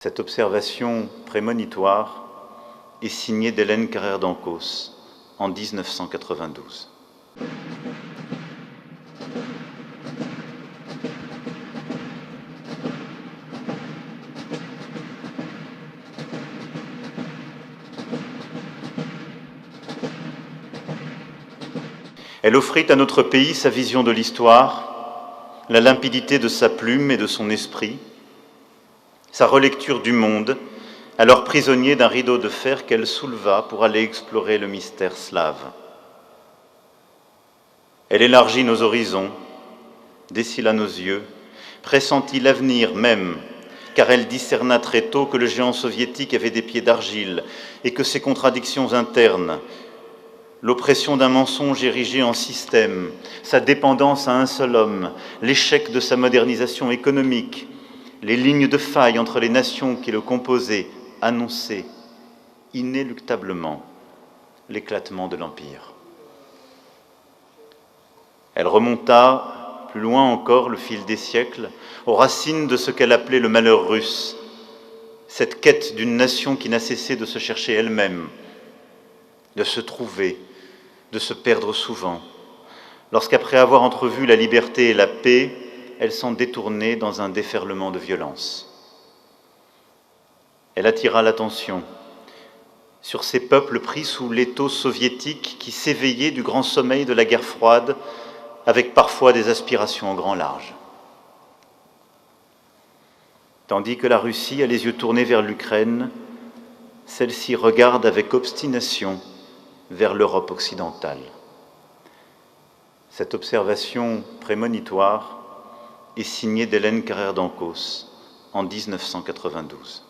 Cette observation prémonitoire est signée d'Hélène Carrère d'Ancos en 1992. Elle offrit à notre pays sa vision de l'histoire, la limpidité de sa plume et de son esprit, sa relecture du monde, alors prisonnier d'un rideau de fer qu'elle souleva pour aller explorer le mystère slave. Elle élargit nos horizons, dessilla nos yeux, pressentit l'avenir même, car elle discerna très tôt que le géant soviétique avait des pieds d'argile et que ses contradictions internes, l'oppression d'un mensonge érigé en système, sa dépendance à un seul homme, l'échec de sa modernisation économique, les lignes de faille entre les nations qui le composaient annonçaient inéluctablement l'éclatement de l'Empire. Elle remonta, plus loin encore, le fil des siècles, aux racines de ce qu'elle appelait le malheur russe, cette quête d'une nation qui n'a cessé de se chercher elle-même, de se trouver, de se perdre souvent, lorsqu'après avoir entrevu la liberté et la paix, elle s'en détournait dans un déferlement de violence. Elle attira l'attention sur ces peuples pris sous l'étau soviétique qui s'éveillaient du grand sommeil de la guerre froide, avec parfois des aspirations au grand large. Tandis que la Russie a les yeux tournés vers l'Ukraine, celle-ci regarde avec obstination vers l'Europe occidentale. Cette observation prémonitoire est signée d'Hélène Carrère d'Ancos en 1992.